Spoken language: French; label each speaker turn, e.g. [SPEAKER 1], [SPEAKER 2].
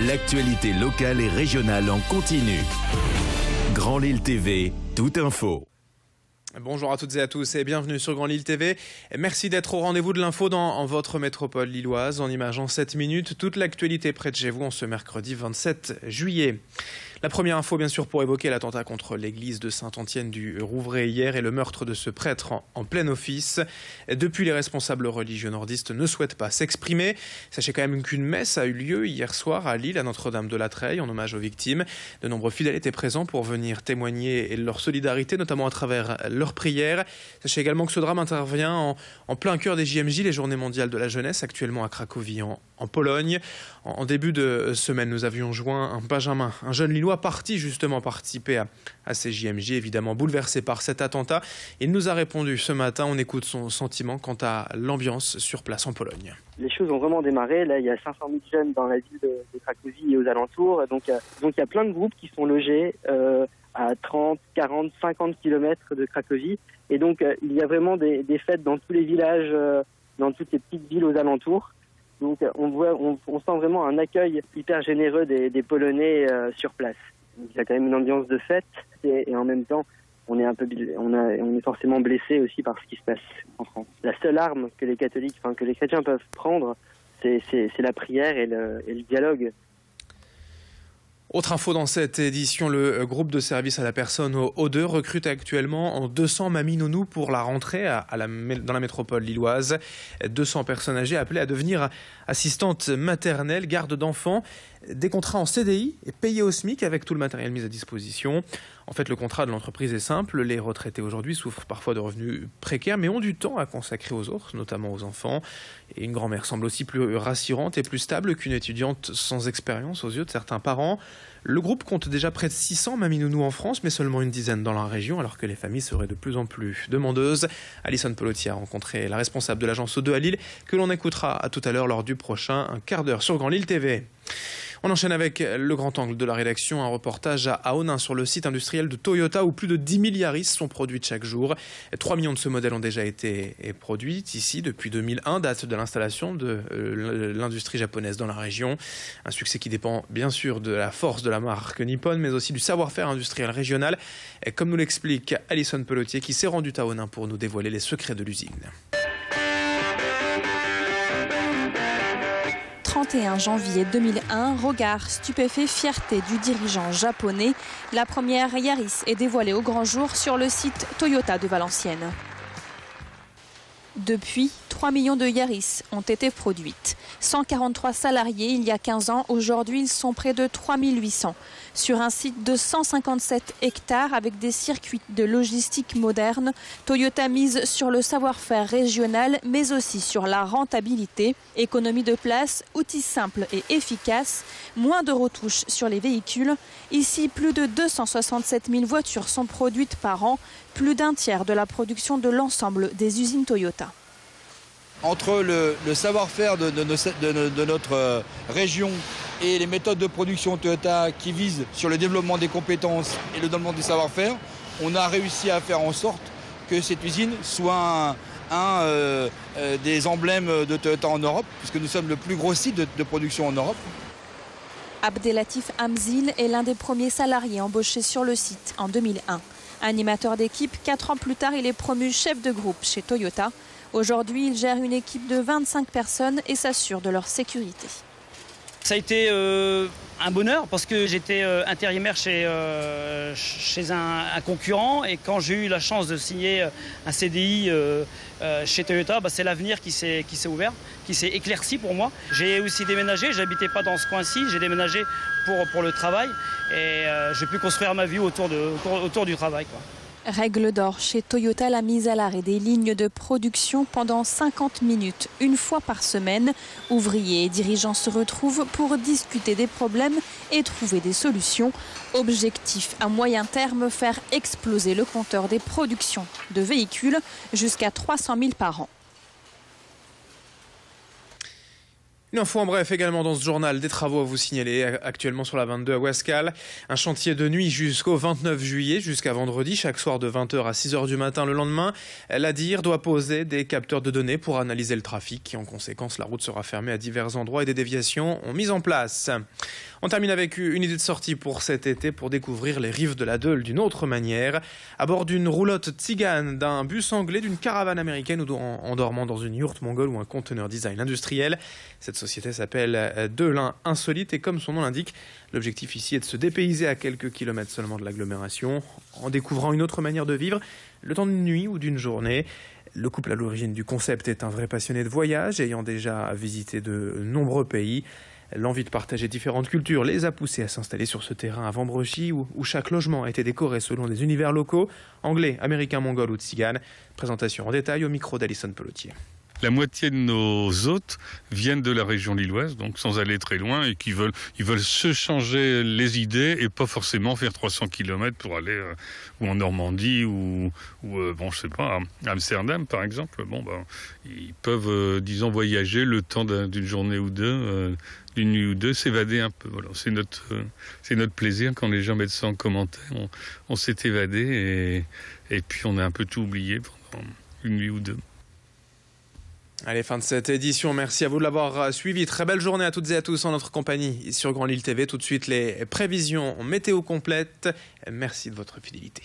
[SPEAKER 1] L'actualité locale et régionale en continu. Grand Lille TV, toute info.
[SPEAKER 2] Bonjour à toutes et à tous et bienvenue sur Grand Lille TV. Merci d'être au rendez-vous de l'info dans votre métropole lilloise. En images en 7 minutes, toute l'actualité près de chez vous en ce mercredi 27 juillet. La première info, bien sûr, pour évoquer l'attentat contre l'église de Saint-Étienne du Rouvray hier et le meurtre de ce prêtre en plein office. Depuis, les responsables religieux nordistes ne souhaitent pas s'exprimer. Sachez quand même qu'une messe a eu lieu hier soir à Lille, à Notre-Dame-de-la-Treille, en hommage aux victimes. De nombreux fidèles étaient présents pour venir témoigner leur solidarité, notamment à travers leurs prières. Sachez également que ce drame intervient en plein cœur des JMJ, les Journées mondiales de la jeunesse, actuellement à Cracovie, en Pologne. En début de semaine, nous avions joint un Benjamin, un jeune Lillois parti justement participer à ces JMJ, évidemment bouleversé par cet attentat. Il nous a répondu ce matin, on écoute son sentiment quant à l'ambiance sur place en Pologne.
[SPEAKER 3] Les choses ont vraiment démarré, là il y a 500 000 jeunes dans la ville de Cracovie et aux alentours, donc il y a plein de groupes qui sont logés à 30, 40, 50 km de Cracovie, et donc il y a vraiment des fêtes dans tous les villages, dans toutes les petites villes aux alentours. Donc on sent vraiment un accueil hyper généreux des Polonais sur place. Donc, il y a quand même une ambiance de fête et en même temps on est forcément blessé aussi par ce qui se passe en France. La seule arme que les catholiques, que les chrétiens peuvent prendre, c'est la prière et le dialogue.
[SPEAKER 2] Autre info dans cette édition, le groupe de service à la personne au O2 recrute actuellement en 200 mamies nounous pour la rentrée dans la métropole lilloise. 200 personnes âgées appelées à devenir assistantes maternelles, gardes d'enfants, des contrats en CDI et payés au SMIC avec tout le matériel mis à disposition. En fait, le contrat de l'entreprise est simple. Les retraités aujourd'hui souffrent parfois de revenus précaires, mais ont du temps à consacrer aux autres, notamment aux enfants. Et une grand-mère semble aussi plus rassurante et plus stable qu'une étudiante sans expérience aux yeux de certains parents. Le groupe compte déjà près de 600 mamies nounous en France, mais seulement une dizaine dans la région, alors que les familles seraient de plus en plus demandeuses. Alison Pelotier a rencontré la responsable de l'agence O2 à Lille, que l'on écoutera à tout à l'heure lors du prochain quart d'heure sur Grand Lille TV. On enchaîne avec le grand angle de la rédaction, un reportage à Onnain sur le site industriel de Toyota où plus de 10 000 Yaris sont produites chaque jour. 3 millions de ce modèle ont déjà été produits ici depuis 2001, date de l'installation de l'industrie japonaise dans la région. Un succès qui dépend bien sûr de la force de la marque Nippon, mais aussi du savoir-faire industriel régional, comme nous l'explique Alison Pelotier qui s'est rendue à Onnain pour nous dévoiler les secrets de l'usine.
[SPEAKER 4] 31 janvier 2001, regard stupéfait, fierté du dirigeant japonais. La première Yaris est dévoilée au grand jour sur le site Toyota de Valenciennes. Depuis, 3 millions de Yaris ont été produites. 143 salariés il y a 15 ans, aujourd'hui ils sont près de 3800. Sur un site de 157 hectares avec des circuits de logistique modernes, Toyota mise sur le savoir-faire régional mais aussi sur la rentabilité. Économie de place, outils simples et efficaces, moins de retouches sur les véhicules. Ici, plus de 267 000 voitures sont produites par an, plus d'un tiers de la production de l'ensemble des usines Toyota.
[SPEAKER 5] Entre le savoir-faire de notre région et les méthodes de production Toyota qui visent sur le développement des compétences et le développement du savoir-faire, on a réussi à faire en sorte que cette usine soit un des emblèmes de Toyota en Europe, puisque nous sommes le plus gros site de production en Europe.
[SPEAKER 4] Abdelatif Hamzil est l'un des premiers salariés embauchés sur le site en 2001. Animateur d'équipe, 4 ans plus tard, il est promu chef de groupe chez Toyota. Aujourd'hui, il gère une équipe de 25 personnes et s'assure de leur sécurité.
[SPEAKER 6] Ça a été un bonheur parce que j'étais intérimaire chez un concurrent et quand j'ai eu la chance de signer un CDI chez Toyota, c'est l'avenir qui s'est ouvert, qui s'est éclairci pour moi. J'ai aussi déménagé, j'habitais pas dans ce coin-ci, j'ai déménagé pour le travail et j'ai pu construire ma vie autour du travail, quoi.
[SPEAKER 4] Règle d'or chez Toyota, la mise à l'arrêt des lignes de production pendant 50 minutes, une fois par semaine. Ouvriers et dirigeants se retrouvent pour discuter des problèmes et trouver des solutions. Objectif à moyen terme, faire exploser le compteur des productions de véhicules jusqu'à 300 000 par an.
[SPEAKER 2] Une info en bref également dans ce journal, des travaux à vous signaler actuellement sur la 22 à Ouascal. Un chantier de nuit jusqu'au 29 juillet, jusqu'à vendredi, chaque soir de 20h à 6h du matin le lendemain. L'ADIR doit poser des capteurs de données pour analyser le trafic. Et en conséquence, la route sera fermée à divers endroits et des déviations ont mis en place. On termine avec une idée de sortie pour cet été pour découvrir les rives de la Deule d'une autre manière. À bord d'une roulotte tzigane, d'un bus anglais, d'une caravane américaine ou en dormant dans une yourte mongole ou un conteneur design industriel. Cette société s'appelle Deulin Insolite et comme son nom l'indique, l'objectif ici est de se dépayser à quelques kilomètres seulement de l'agglomération en découvrant une autre manière de vivre, le temps d'une nuit ou d'une journée. Le couple à l'origine du concept est un vrai passionné de voyage ayant déjà visité de nombreux pays. L'envie de partager différentes cultures les a poussés à s'installer sur ce terrain à Vambrochy où chaque logement a été décoré selon des univers locaux, anglais, américains, mongols ou tziganes. Présentation en détail au micro d'Alison Pelotier.
[SPEAKER 7] La moitié de nos hôtes viennent de la région lilloise, donc sans aller très loin, et ils veulent se changer les idées et pas forcément faire 300 km pour aller ou en Normandie ou je sais pas, à Amsterdam par exemple. Ils peuvent, disons, voyager le temps d'une journée ou deux, d'une nuit ou deux, s'évader un peu. Voilà, c'est notre plaisir quand les gens mettent ça en commentaire. On s'est évadé et puis on a un peu tout oublié pendant une nuit ou deux.
[SPEAKER 2] Allez, fin de cette édition. Merci à vous de l'avoir suivi. Très belle journée à toutes et à tous en notre compagnie sur Grand Lille TV. Tout de suite, les prévisions météo complètes. Merci de votre fidélité.